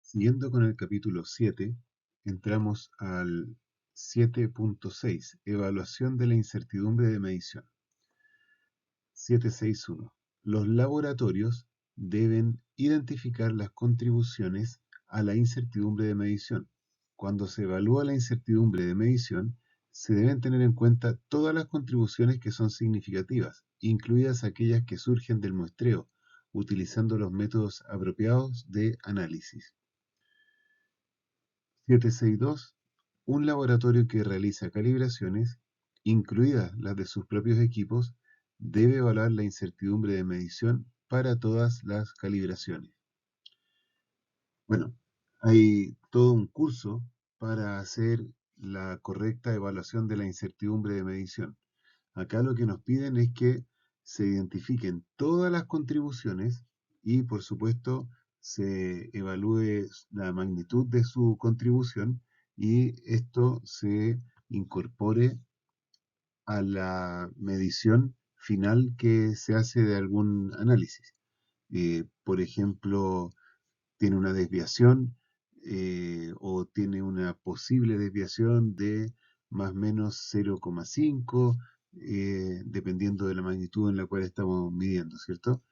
Siguiendo con el capítulo 7, entramos al 7.6, evaluación de la incertidumbre de medición. 7.6.1. Los laboratorios deben identificar las contribuciones a la incertidumbre de medición. Cuando se evalúa la incertidumbre de medición, se deben tener en cuenta todas las contribuciones que son significativas, incluidas aquellas que surgen del muestreo, utilizando los métodos apropiados de análisis. 762. Un laboratorio que realiza calibraciones, incluidas las de sus propios equipos, debe evaluar la incertidumbre de medición para todas las calibraciones. Bueno, hay todo un curso para hacer la correcta evaluación de la incertidumbre de medición. Acá lo que nos piden es que se identifiquen todas las contribuciones y, por supuesto, se evalúe la magnitud de su contribución y esto se incorpore a la medición final que se hace de algún análisis. Por ejemplo, tiene una desviación o tiene una posible desviación de más o menos 0,5, dependiendo de la magnitud en la cual estamos midiendo, ¿cierto?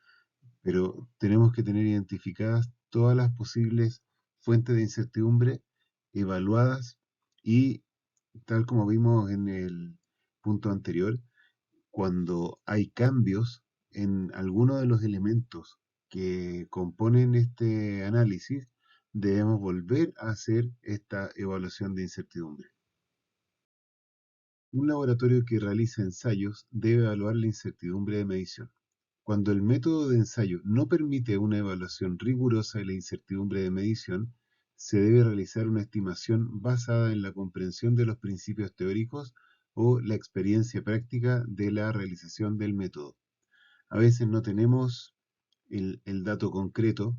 Pero tenemos que tener identificadas todas las posibles fuentes de incertidumbre evaluadas y, tal como vimos en el punto anterior, cuando hay cambios en alguno de los elementos que componen este análisis, debemos volver a hacer esta evaluación de incertidumbre. Un laboratorio que realiza ensayos debe evaluar la incertidumbre de medición. Cuando el método de ensayo no permite una evaluación rigurosa de la incertidumbre de medición, se debe realizar una estimación basada en la comprensión de los principios teóricos o la experiencia práctica de la realización del método. A veces no tenemos el dato concreto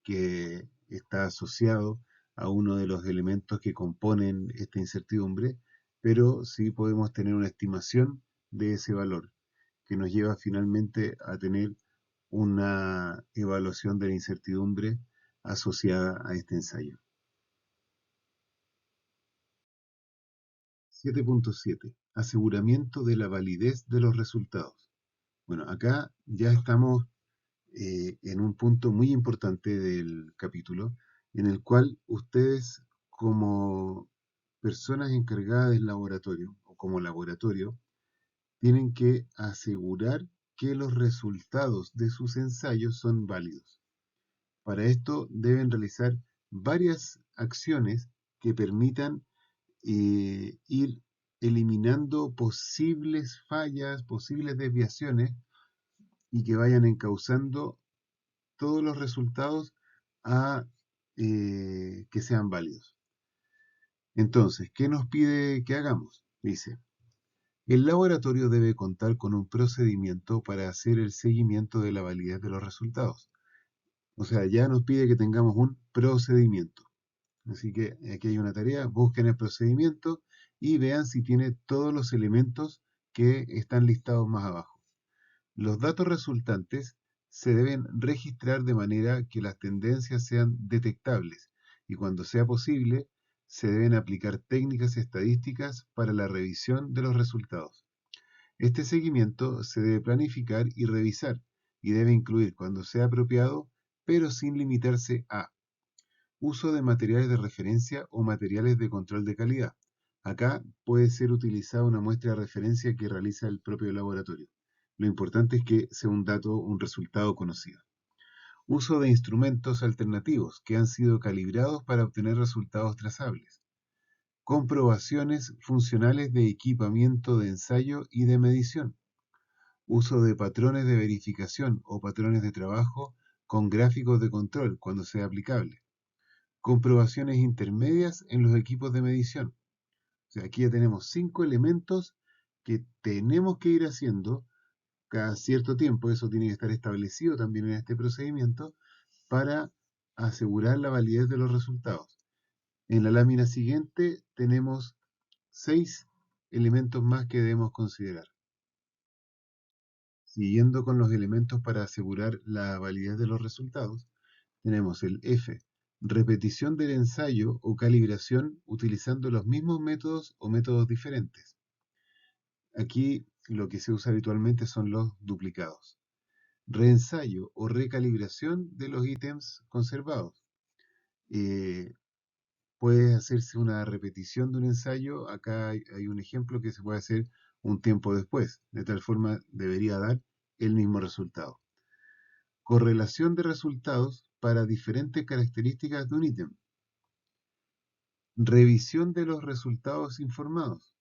que está asociado a uno de los elementos que componen esta incertidumbre, pero sí podemos tener una estimación de ese valor, que nos lleva finalmente a tener una evaluación de la incertidumbre asociada a este ensayo. 7.7. Aseguramiento de la validez de los resultados. Bueno, acá ya estamos en un punto muy importante del capítulo, en el cual ustedes, como personas encargadas del laboratorio o como laboratorio, tienen que asegurar que los resultados de sus ensayos son válidos. Para esto deben realizar varias acciones que permitan ir eliminando posibles fallas, posibles desviaciones y que vayan encauzando todos los resultados a que sean válidos. Entonces, ¿qué nos pide que hagamos? Dice, el laboratorio debe contar con un procedimiento para hacer el seguimiento de la validez de los resultados. O sea, ya nos pide que tengamos un procedimiento. Así que aquí hay una tarea, busquen el procedimiento y vean si tiene todos los elementos que están listados más abajo. Los datos resultantes se deben registrar de manera que las tendencias sean detectables y cuando sea posible, se deben aplicar técnicas estadísticas para la revisión de los resultados. Este seguimiento se debe planificar y revisar y debe incluir, cuando sea apropiado, pero sin limitarse a uso de materiales de referencia o materiales de control de calidad. Acá puede ser utilizada una muestra de referencia que realiza el propio laboratorio. Lo importante es que sea un dato, un resultado conocido. Uso de instrumentos alternativos que han sido calibrados para obtener resultados trazables. Comprobaciones funcionales de equipamiento de ensayo y de medición. Uso de patrones de verificación o patrones de trabajo con gráficos de control cuando sea aplicable. Comprobaciones intermedias en los equipos de medición. O sea, aquí ya tenemos 5 elementos que tenemos que ir haciendo cada cierto tiempo. Eso tiene que estar establecido también en este procedimiento para asegurar la validez de los resultados. En la lámina siguiente tenemos 6 elementos más que debemos considerar. Siguiendo con los elementos para asegurar la validez de los resultados, tenemos el F, repetición del ensayo o calibración utilizando los mismos métodos o métodos diferentes. Aquí lo que se usa habitualmente son los duplicados. Reensayo o recalibración de los ítems conservados. Eh, Puede hacerse una repetición de un ensayo. Acá hay un ejemplo que se puede hacer un tiempo después. De tal forma debería dar el mismo resultado. Correlación de resultados para diferentes características de un ítem. Revisión de los resultados informados.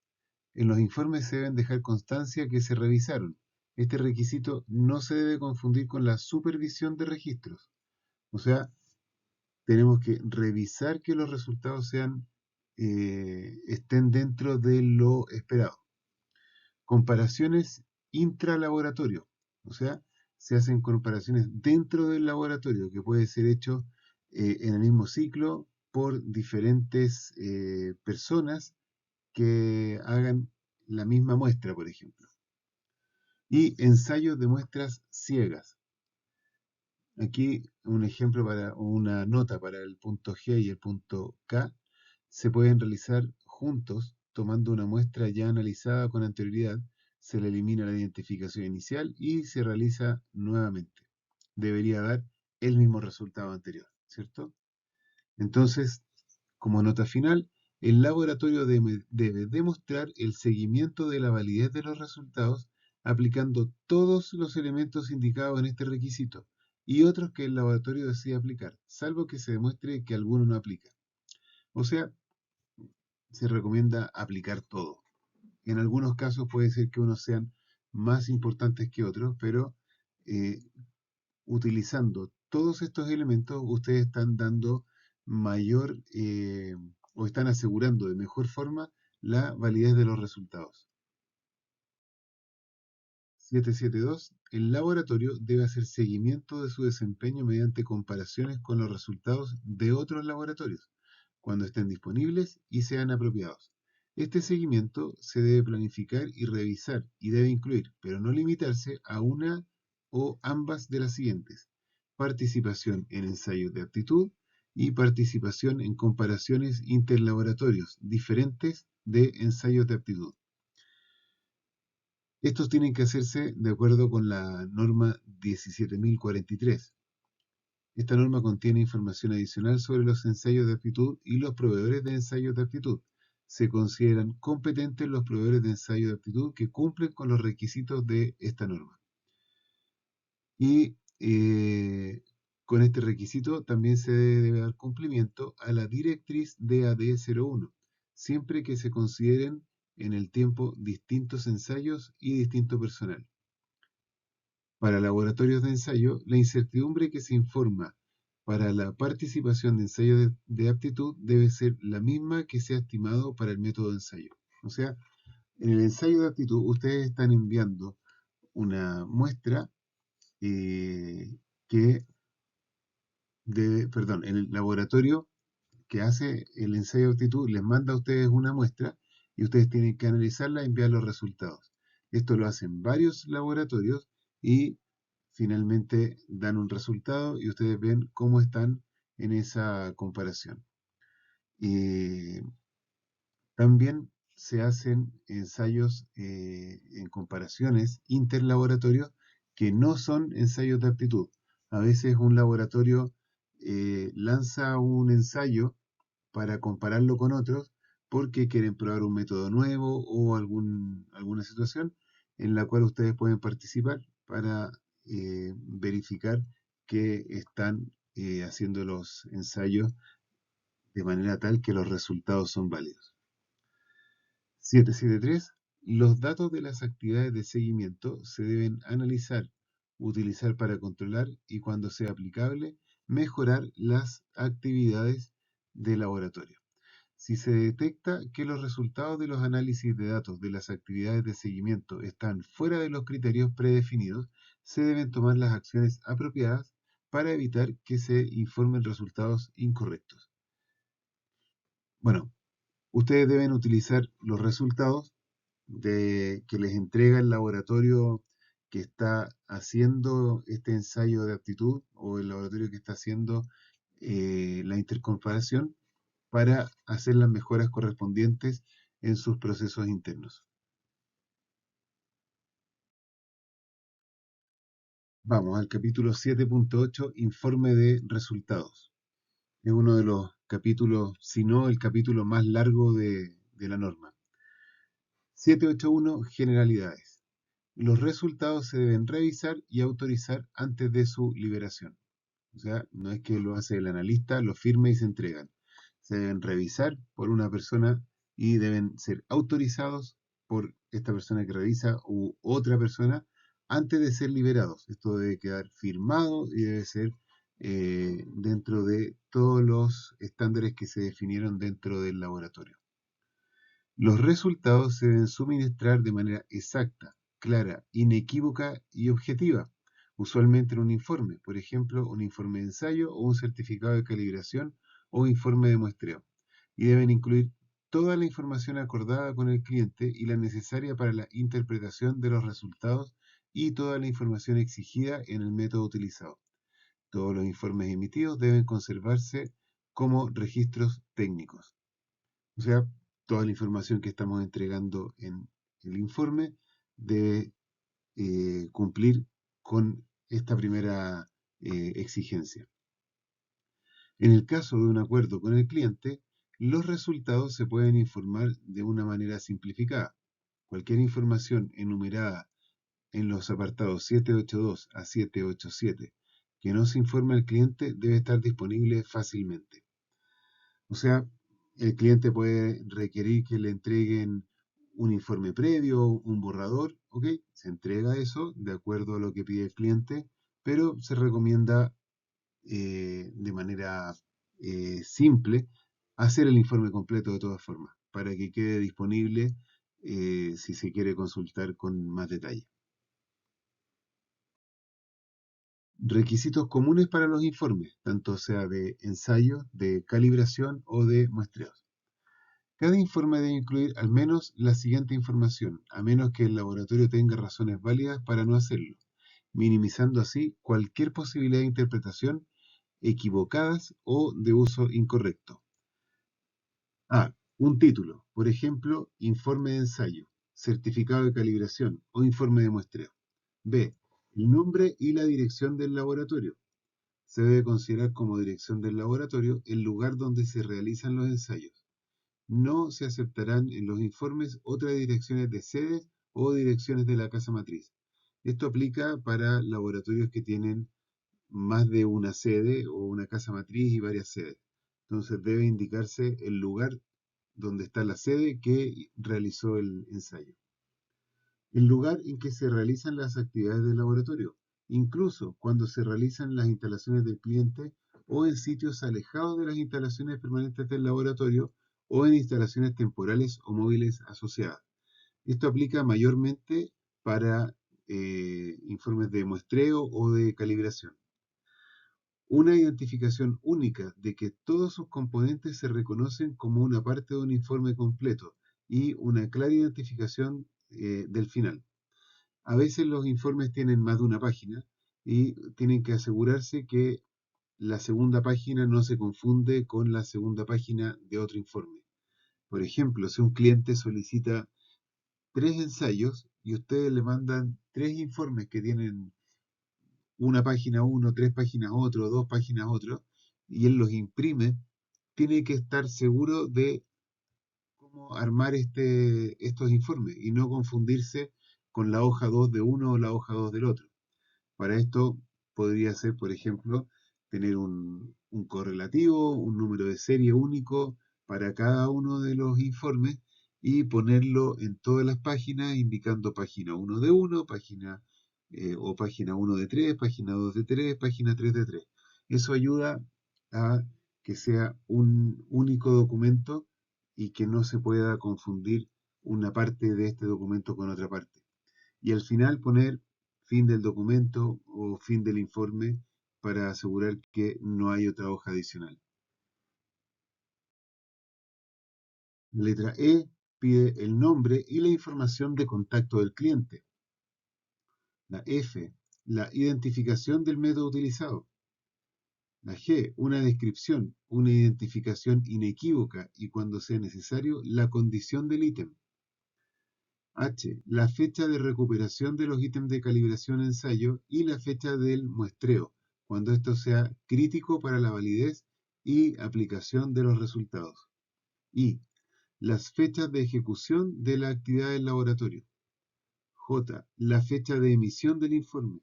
En los informes se deben dejar constancia que se revisaron. Este requisito no se debe confundir con la supervisión de registros. O sea, tenemos que revisar que los resultados estén dentro de lo esperado. Comparaciones intralaboratorio. O sea, se hacen comparaciones dentro del laboratorio, que puede ser hecho en el mismo ciclo por diferentes personas que hagan la misma muestra, por ejemplo. Y ensayos de muestras ciegas. Aquí un ejemplo para una nota para el punto G y el punto K se pueden realizar juntos tomando una muestra ya analizada con anterioridad, se le elimina la identificación inicial y se realiza nuevamente. Debería dar el mismo resultado anterior, ¿cierto? Entonces, como nota final, el laboratorio debe demostrar el seguimiento de la validez de los resultados aplicando todos los elementos indicados en este requisito y otros que el laboratorio decida aplicar, salvo que se demuestre que alguno no aplica. O sea, se recomienda aplicar todo. En algunos casos puede ser que unos sean más importantes que otros, pero eh, utilizando todos estos elementos, ustedes están dando mayor o están asegurando de mejor forma la validez de los resultados. 772. El laboratorio debe hacer seguimiento de su desempeño mediante comparaciones con los resultados de otros laboratorios, cuando estén disponibles y sean apropiados. Este seguimiento se debe planificar y revisar y debe incluir, pero no limitarse a una o ambas de las siguientes: participación en ensayos de aptitud y participación en comparaciones interlaboratorios diferentes de ensayos de aptitud. Estos tienen que hacerse de acuerdo con la norma 17.043. Esta norma contiene información adicional sobre los ensayos de aptitud y los proveedores de ensayos de aptitud. Se consideran competentes los proveedores de ensayos de aptitud que cumplen con los requisitos de esta norma. Y con este requisito también se debe dar cumplimiento a la directriz DAD01, siempre que se consideren en el tiempo distintos ensayos y distinto personal. Para laboratorios de ensayo, la incertidumbre que se informa para la participación de ensayos de aptitud debe ser la misma que se ha estimado para el método de ensayo. O sea, en el ensayo de aptitud ustedes están enviando una muestra que perdón, en el laboratorio que hace el ensayo de aptitud les manda a ustedes una muestra y ustedes tienen que analizarla y enviar los resultados. Esto lo hacen varios laboratorios y finalmente dan un resultado y ustedes ven cómo están en esa comparación. Eh, También se hacen ensayos en comparaciones interlaboratorios que no son ensayos de aptitud. A veces un laboratorio lanza un ensayo para compararlo con otros porque quieren probar un método nuevo o alguna situación en la cual ustedes pueden participar para verificar que están haciendo los ensayos de manera tal que los resultados son válidos. 773. Los datos de las actividades de seguimiento se deben analizar, utilizar para controlar y, cuando sea aplicable, mejorar las actividades de laboratorio. Si se detecta que los resultados de los análisis de datos de las actividades de seguimiento están fuera de los criterios predefinidos, se deben tomar las acciones apropiadas para evitar que se informen resultados incorrectos. Bueno, ustedes deben utilizar los resultados que les entrega el laboratorio que está haciendo este ensayo de aptitud o el laboratorio que está haciendo la intercomparación para hacer las mejoras correspondientes en sus procesos internos. Vamos al capítulo 7.8, informe de resultados. Es uno de los capítulos, si no el capítulo más largo de la norma. 7.8.1, generalidades. Los resultados se deben revisar y autorizar antes de su liberación. O sea, no es que lo hace el analista, lo firma y se entregan. Se deben revisar por una persona y deben ser autorizados por esta persona que revisa u otra persona antes de ser liberados. Esto debe quedar firmado y debe ser dentro de todos los estándares que se definieron dentro del laboratorio. Los resultados se deben suministrar de manera exacta, clara, inequívoca y objetiva, usualmente en un informe, por ejemplo, un informe de ensayo o un certificado de calibración o informe de muestreo, y deben incluir toda la información acordada con el cliente y la necesaria para la interpretación de los resultados y toda la información exigida en el método utilizado. Todos los informes emitidos deben conservarse como registros técnicos. O sea, toda la información que estamos entregando en el informe debe cumplir con esta primera exigencia. En el caso de un acuerdo con el cliente, los resultados se pueden informar de una manera simplificada. Cualquier información enumerada en los apartados 782 a 787 que no se informe al cliente debe estar disponible fácilmente. O sea, el cliente puede requerir que le entreguen un informe previo, un borrador, ¿ok? Se entrega eso de acuerdo a lo que pide el cliente, pero se recomienda de manera simple hacer el informe completo de todas formas, para que quede disponible si se quiere consultar con más detalle. Requisitos comunes para los informes, tanto sea de ensayo, de calibración o de muestreos. Cada informe debe incluir al menos la siguiente información, a menos que el laboratorio tenga razones válidas para no hacerlo, minimizando así cualquier posibilidad de interpretación equivocadas o de uso incorrecto. A. Un título, por ejemplo, informe de ensayo, certificado de calibración o informe de muestreo. B. El nombre y la dirección del laboratorio. Se debe considerar como dirección del laboratorio el lugar donde se realizan los ensayos. No se aceptarán en los informes otras direcciones de sedes o direcciones de la casa matriz. Esto aplica para laboratorios que tienen más de una sede o una casa matriz y varias sedes. Entonces debe indicarse el lugar donde está la sede que realizó el ensayo. El lugar en que se realizan las actividades del laboratorio, incluso cuando se realizan las instalaciones del cliente o en sitios alejados de las instalaciones permanentes del laboratorio o en instalaciones temporales o móviles asociadas. Esto aplica mayormente para informes de muestreo o de calibración. Una identificación única de que todos sus componentes se reconocen como una parte de un informe completo y una clara identificación del final. A veces los informes tienen más de una página y tienen que asegurarse que la segunda página no se confunde con la segunda página de otro informe. Por ejemplo, si un cliente solicita 3 ensayos y ustedes le mandan 3 informes que tienen una página uno, 3 páginas otro, 2 páginas otro, y él los imprime, tiene que estar seguro de cómo armar estos informes y no confundirse con la hoja 2 de uno o la hoja 2 del otro. Para esto podría ser, por ejemplo, tener un correlativo, un número de serie único para cada uno de los informes y ponerlo en todas las páginas, indicando página 1 de 1, o página 1 de 3, página 2 de 3, página 3 de 3. Eso ayuda a que sea un único documento y que no se pueda confundir una parte de este documento con otra parte. Y al final poner fin del documento o fin del informe para asegurar que no hay otra hoja adicional. La letra E pide el nombre y la información de contacto del cliente. La F, la identificación del método utilizado. La G, una descripción, una identificación inequívoca y cuando sea necesario, la condición del ítem. H, la fecha de recuperación de los ítems de calibración ensayo y la fecha del muestreo, cuando esto sea crítico para la validez y aplicación de los resultados. I, las fechas de ejecución de la actividad del laboratorio. J, la fecha de emisión del informe.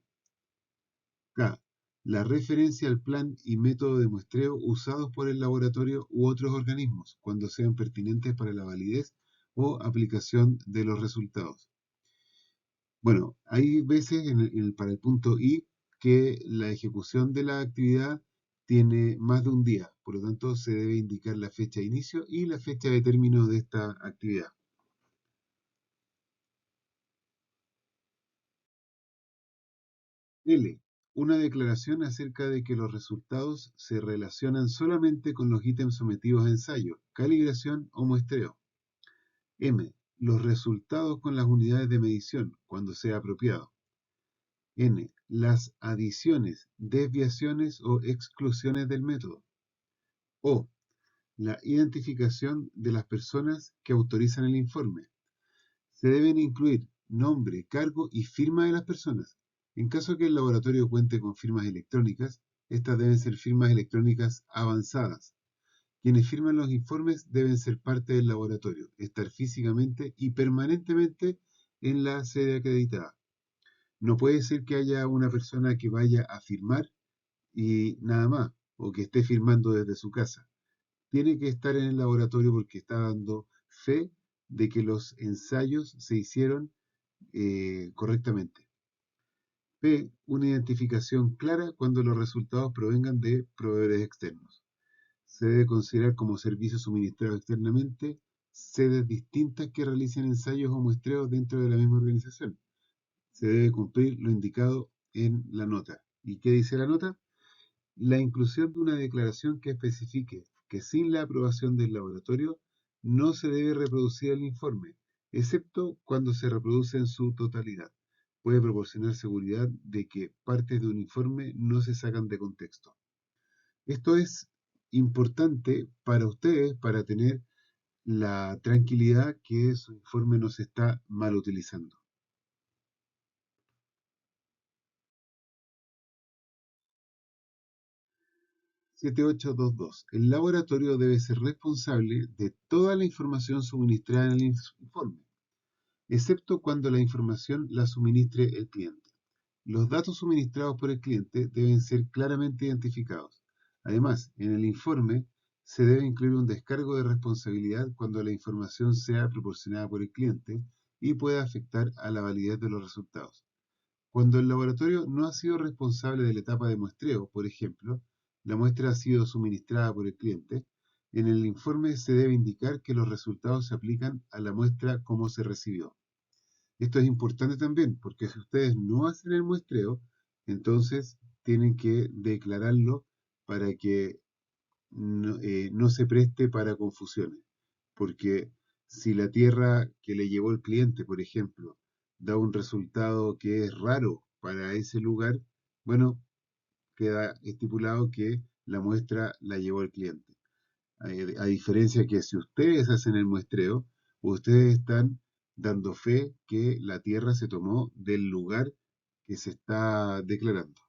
K, la referencia al plan y método de muestreo usados por el laboratorio u otros organismos, cuando sean pertinentes para la validez o aplicación de los resultados. Bueno, hay veces para el punto I que la ejecución de la actividad tiene más de un día, por lo tanto se debe indicar la fecha de inicio y la fecha de término de esta actividad. L. Una declaración acerca de que los resultados se relacionan solamente con los ítems sometidos a ensayo, calibración o muestreo. M. Los resultados con las unidades de medición, cuando sea apropiado. N. Las adiciones, desviaciones o exclusiones del método. O. La identificación de las personas que autorizan el informe. Se deben incluir nombre, cargo y firma de las personas. En caso que el laboratorio cuente con firmas electrónicas, estas deben ser firmas electrónicas avanzadas. Quienes firman los informes deben ser parte del laboratorio, estar físicamente y permanentemente en la sede acreditada. No puede ser que haya una persona que vaya a firmar y nada más, o que esté firmando desde su casa. Tiene que estar en el laboratorio porque está dando fe de que los ensayos se hicieron correctamente. P. Una identificación clara cuando los resultados provengan de proveedores externos. Se debe considerar como servicios suministrados externamente sedes distintas que realicen ensayos o muestreos dentro de la misma organización. Se debe cumplir lo indicado en la nota. ¿Y qué dice la nota? La inclusión de una declaración que especifique que sin la aprobación del laboratorio no se debe reproducir el informe, excepto cuando se reproduce en su totalidad. Puede proporcionar seguridad de que partes de un informe no se sacan de contexto. Esto es importante para ustedes para tener la tranquilidad que su informe no se está mal utilizando. 7822. El laboratorio debe ser responsable de toda la información suministrada en el informe, excepto cuando la información la suministre el cliente. Los datos suministrados por el cliente deben ser claramente identificados. Además, en el informe se debe incluir un descargo de responsabilidad cuando la información sea proporcionada por el cliente y pueda afectar a la validez de los resultados. Cuando el laboratorio no ha sido responsable de la etapa de muestreo, por ejemplo, la muestra ha sido suministrada por el cliente, en el informe se debe indicar que los resultados se aplican a la muestra como se recibió. Esto es importante también, porque si ustedes no hacen el muestreo, entonces tienen que declararlo para que no se preste para confusiones. Porque si la tierra que le llevó el cliente, por ejemplo, da un resultado que es raro para ese lugar, bueno, queda estipulado que la muestra la llevó el cliente. A diferencia que si ustedes hacen el muestreo, ustedes están dando fe que la tierra se tomó del lugar que se está declarando.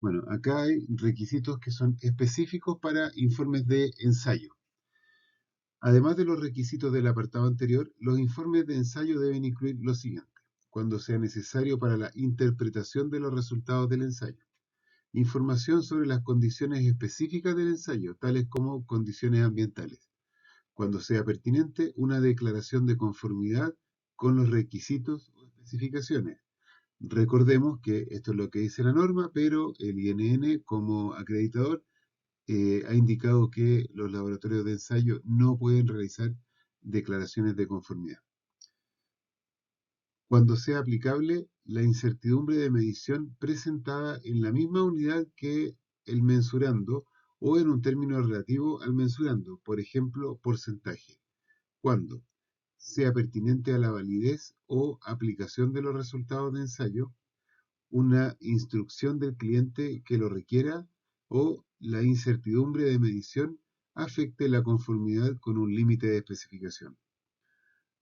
Bueno, acá hay requisitos que son específicos para informes de ensayo. Además de los requisitos del apartado anterior, los informes de ensayo deben incluir lo siguiente: cuando sea necesario para la interpretación de los resultados del ensayo. Información sobre las condiciones específicas del ensayo, tales como condiciones ambientales. Cuando sea pertinente, una declaración de conformidad con los requisitos o especificaciones. Recordemos que esto es lo que dice la norma, pero el INN como acreditador ha indicado que los laboratorios de ensayo no pueden realizar declaraciones de conformidad. Cuando sea aplicable, la incertidumbre de medición presentada en la misma unidad que el mensurando o en un término relativo al mensurando, por ejemplo, porcentaje. Cuando sea pertinente a la validez o aplicación de los resultados de ensayo, una instrucción del cliente que lo requiera o la incertidumbre de medición afecte la conformidad con un límite de especificación.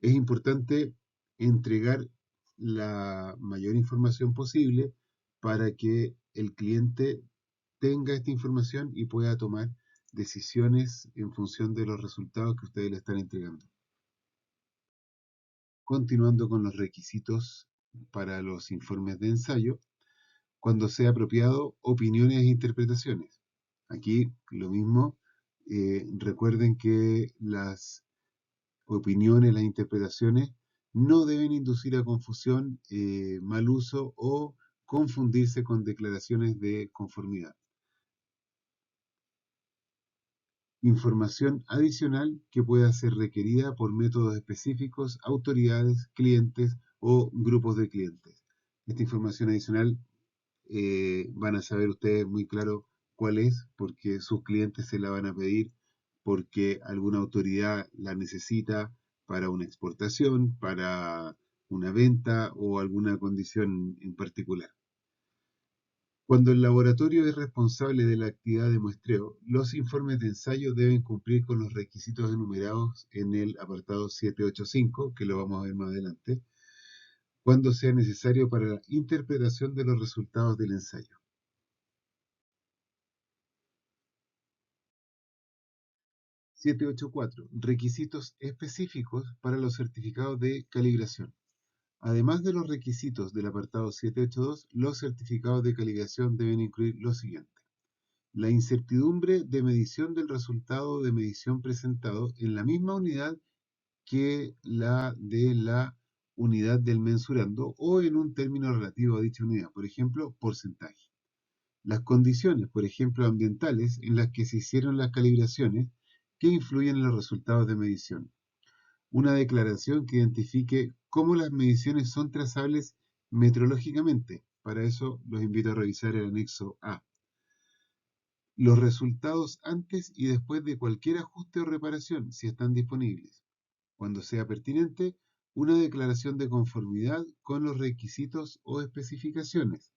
Es importante entregar la mayor información posible para que el cliente tenga esta información y pueda tomar decisiones en función de los resultados que ustedes le están entregando. Continuando con los requisitos para los informes de ensayo, cuando sea apropiado, opiniones e interpretaciones. Aquí lo mismo, recuerden que las opiniones, las interpretaciones no deben inducir a confusión, mal uso o confundirse con declaraciones de conformidad. Información adicional que pueda ser requerida por métodos específicos, autoridades, clientes o grupos de clientes. Esta información adicional van a saber ustedes muy claro cuál es, porque sus clientes se la van a pedir, porque alguna autoridad la necesita para una exportación, para una venta o alguna condición en particular. Cuando el laboratorio es responsable de la actividad de muestreo, los informes de ensayo deben cumplir con los requisitos enumerados en el apartado 785, que lo vamos a ver más adelante, cuando sea necesario para la interpretación de los resultados del ensayo. 784. Requisitos específicos para los certificados de calibración. Además de los requisitos del apartado 782, los certificados de calibración deben incluir lo siguiente: la incertidumbre de medición del resultado de medición presentado en la misma unidad que la de la unidad del mensurando o en un término relativo a dicha unidad, por ejemplo, porcentaje. Las condiciones, por ejemplo, ambientales en las que se hicieron las calibraciones que influyen en los resultados de medición. Una declaración que identifique cómo las mediciones son trazables metrológicamente. Para eso los invito a revisar el anexo A. Los resultados antes y después de cualquier ajuste o reparación, si están disponibles. Cuando sea pertinente, una declaración de conformidad con los requisitos o especificaciones.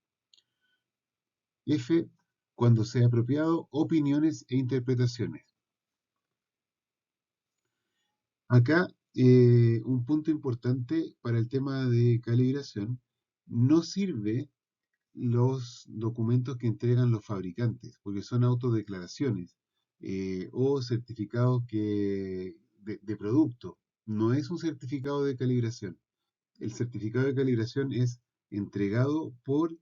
F. Cuando sea apropiado, opiniones e interpretaciones. Acá, un punto importante para el tema de calibración, no sirve los documentos que entregan los fabricantes, porque son autodeclaraciones o certificados de producto. No es un certificado de calibración. El certificado de calibración es entregado por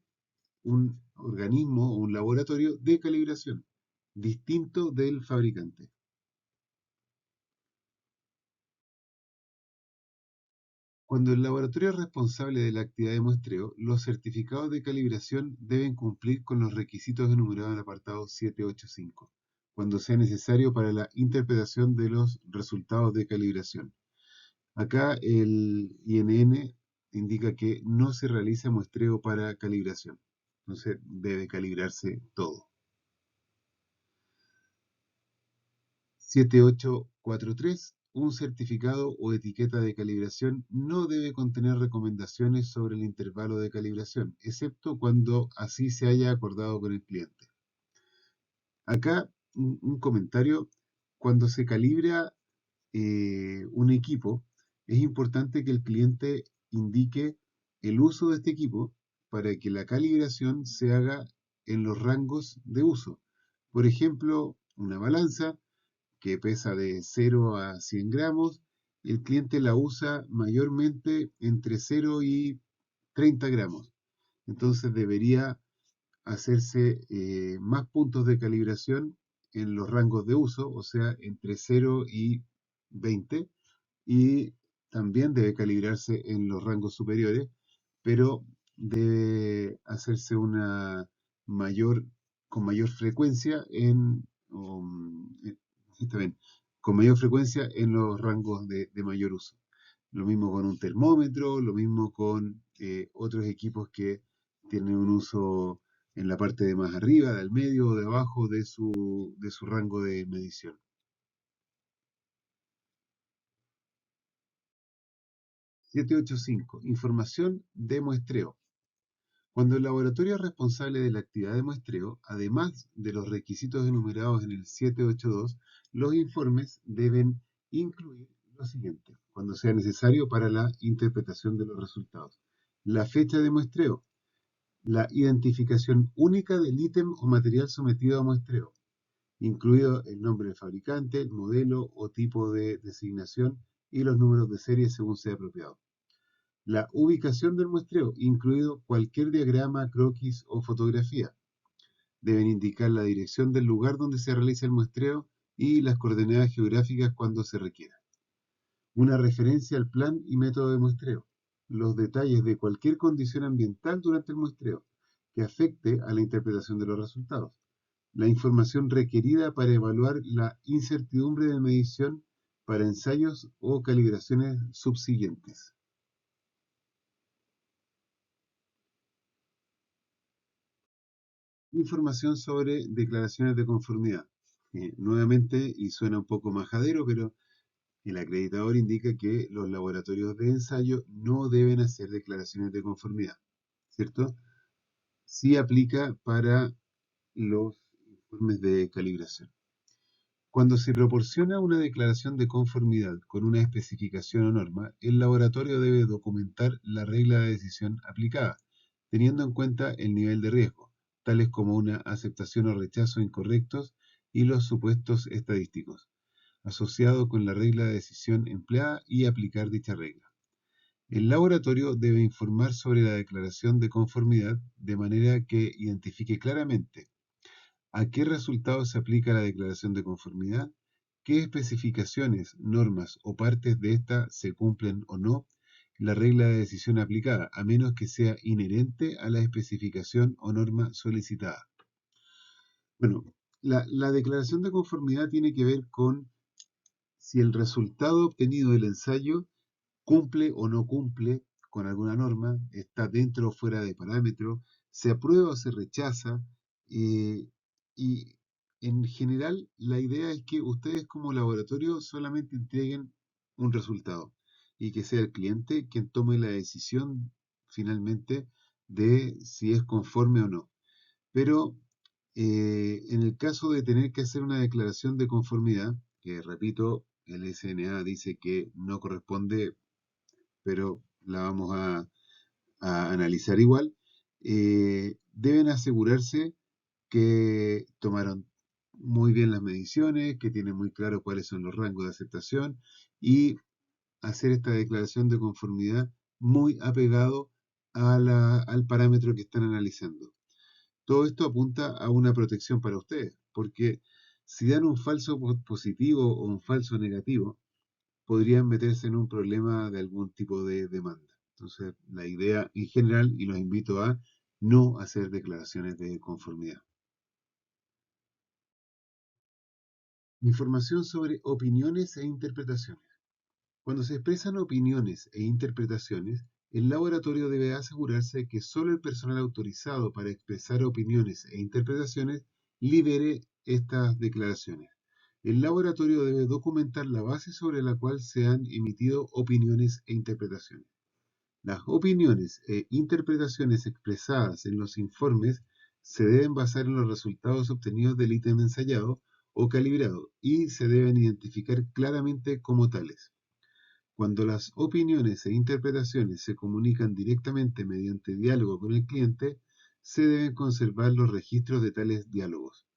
un organismo o un laboratorio de calibración, distinto del fabricante. Cuando el laboratorio es responsable de la actividad de muestreo, los certificados de calibración deben cumplir con los requisitos enumerados en el apartado 785, cuando sea necesario para la interpretación de los resultados de calibración. Acá el INN indica que no se realiza muestreo para calibración, entonces debe calibrarse todo. 7843. Un certificado o etiqueta de calibración no debe contener recomendaciones sobre el intervalo de calibración, excepto cuando así se haya acordado con el cliente. Acá un comentario. Cuando se calibra un equipo, es importante que el cliente indique el uso de este equipo para que la calibración se haga en los rangos de uso. Por ejemplo, una balanza que pesa de 0 a 100 gramos, el cliente la usa mayormente entre 0 y 30 gramos. Entonces debería hacerse más puntos de calibración en los rangos de uso, o sea, entre 0 y 20, y también debe calibrarse en los rangos superiores, pero debe hacerse una mayor, con mayor frecuencia está bien, con mayor frecuencia en los rangos de mayor uso. Lo mismo con un termómetro, lo mismo con otros equipos que tienen un uso en la parte de más arriba, del medio o de abajo de su rango de medición. 785. Información de muestreo. Cuando el laboratorio es responsable de la actividad de muestreo, además de los requisitos enumerados en el 782, los informes deben incluir lo siguiente, cuando sea necesario para la interpretación de los resultados. La fecha de muestreo, la identificación única del ítem o material sometido a muestreo, incluido el nombre del fabricante, el modelo o tipo de designación y los números de serie según sea apropiado. La ubicación del muestreo, incluido cualquier diagrama, croquis o fotografía. Deben indicar la dirección del lugar donde se realiza el muestreo y las coordenadas geográficas cuando se requiera. Una referencia al plan y método de muestreo. Los detalles de cualquier condición ambiental durante el muestreo que afecte a la interpretación de los resultados. La información requerida para evaluar la incertidumbre de medición para ensayos o calibraciones subsiguientes. Información sobre declaraciones de conformidad. Nuevamente, y suena un poco majadero, pero el acreditador indica que los laboratorios de ensayo no deben hacer declaraciones de conformidad, ¿cierto? Sí aplica para los informes de calibración. Cuando se proporciona una declaración de conformidad con una especificación o norma, el laboratorio debe documentar la regla de decisión aplicada, teniendo en cuenta el nivel de riesgo, tales como una aceptación o rechazo incorrectos y los supuestos estadísticos, asociado con la regla de decisión empleada y aplicar dicha regla. El laboratorio debe informar sobre la declaración de conformidad de manera que identifique claramente a qué resultados se aplica la declaración de conformidad, qué especificaciones, normas o partes de esta se cumplen o no, la regla de decisión aplicada, a menos que sea inherente a la especificación o norma solicitada. Bueno, la declaración de conformidad tiene que ver con si el resultado obtenido del ensayo cumple o no cumple con alguna norma, está dentro o fuera de parámetro, se aprueba o se rechaza, eh, y en general la idea es que ustedes como laboratorio solamente entreguen un resultado y que sea el cliente quien tome la decisión finalmente de si es conforme o no. Pero en el caso de tener que hacer una declaración de conformidad, que repito, el SNA dice que no corresponde, pero la vamos a analizar igual, deben asegurarse que tomaron muy bien las mediciones, que tienen muy claro cuáles son los rangos de aceptación y hacer esta declaración de conformidad muy apegado al parámetro que están analizando. Todo esto apunta a una protección para ustedes, porque si dan un falso positivo o un falso negativo, podrían meterse en un problema de algún tipo de demanda. Entonces, la idea en general, y los invito a no hacer declaraciones de conformidad. Información sobre opiniones e interpretaciones. Cuando se expresan opiniones e interpretaciones, el laboratorio debe asegurarse que solo el personal autorizado para expresar opiniones e interpretaciones libere estas declaraciones. El laboratorio debe documentar la base sobre la cual se han emitido opiniones e interpretaciones. Las opiniones e interpretaciones expresadas en los informes se deben basar en los resultados obtenidos del ítem ensayado o calibrado y se deben identificar claramente como tales. Cuando las opiniones e interpretaciones se comunican directamente mediante diálogo con el cliente, se deben conservar los registros de tales diálogos.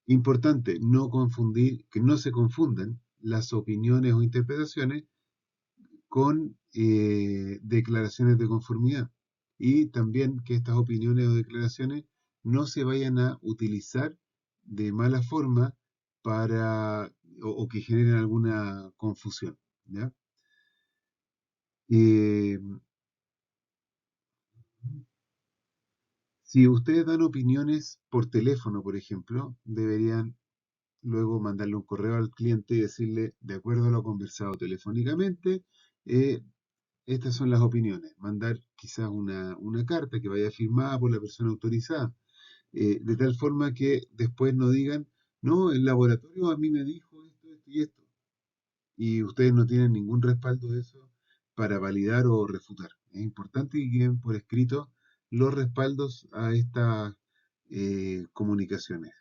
Importante no confundir, que no se confundan las opiniones o interpretaciones con declaraciones de conformidad y también que estas opiniones o declaraciones no se vayan a utilizar de mala forma para o que generen alguna confusión, ¿ya? Eh, si ustedes dan opiniones por teléfono, por ejemplo, deberían luego mandarle un correo al cliente y decirle, de acuerdo a lo conversado telefónicamente, eh, estas son las opiniones. Mandar quizás una carta que vaya firmada por la persona autorizada, de tal forma que después no digan, no, el laboratorio a mí me dijo esto, esto y esto, y ustedes no tienen ningún respaldo de eso para validar o refutar. Es importante que queden por escrito los respaldos a estas comunicaciones.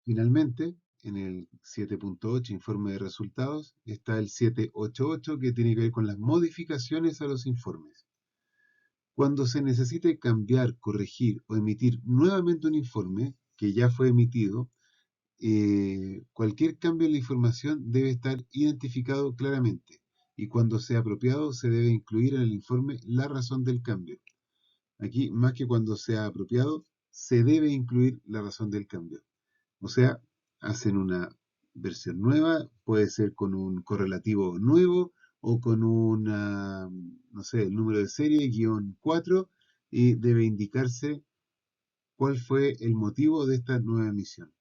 Finalmente, en el 7.8, informe de resultados, está el 7.8.8 que tiene que ver con las modificaciones a los informes. Cuando se necesite cambiar, corregir o emitir nuevamente un informe que ya fue emitido, cualquier cambio en la información debe estar identificado claramente y cuando sea apropiado se debe incluir en el informe la razón del cambio. Aquí, más que cuando sea apropiado, se debe incluir la razón del cambio. O sea, hacen una versión nueva, puede ser con un correlativo nuevo o con una, no sé, el número de serie, guión 4, y debe indicarse cuál fue el motivo de esta nueva emisión.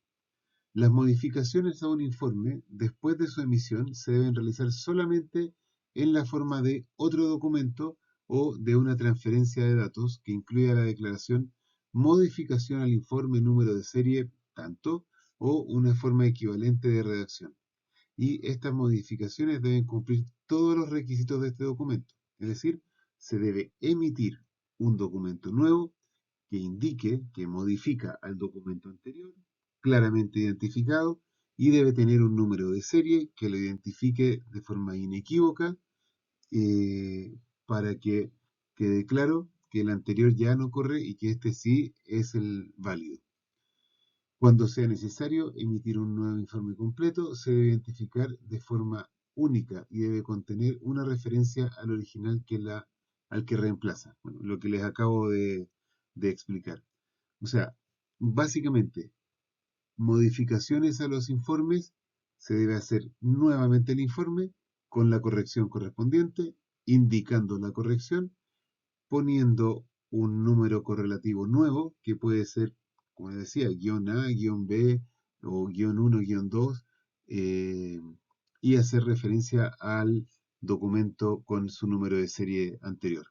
Las modificaciones a un informe después de su emisión se deben realizar solamente en la forma de otro documento o de una transferencia de datos que incluya la declaración modificación al informe número de serie tanto o una forma equivalente de redacción. Y estas modificaciones deben cumplir todos los requisitos de este documento. Es decir, se debe emitir un documento nuevo que indique que modifica al documento anterior, claramente identificado, y debe tener un número de serie que lo identifique de forma inequívoca para que quede claro que el anterior ya no corre y que este sí es el válido. Cuando sea necesario emitir un nuevo informe completo, se debe identificar de forma única y debe contener una referencia al original al que reemplaza. Bueno, lo que les acabo de explicar. O sea, básicamente, modificaciones a los informes, se debe hacer nuevamente el informe con la corrección correspondiente, indicando la corrección, poniendo un número correlativo nuevo, que puede ser, como decía, guión A, guión B o guión 1, guión 2, eh, y hacer referencia al documento con su número de serie anterior.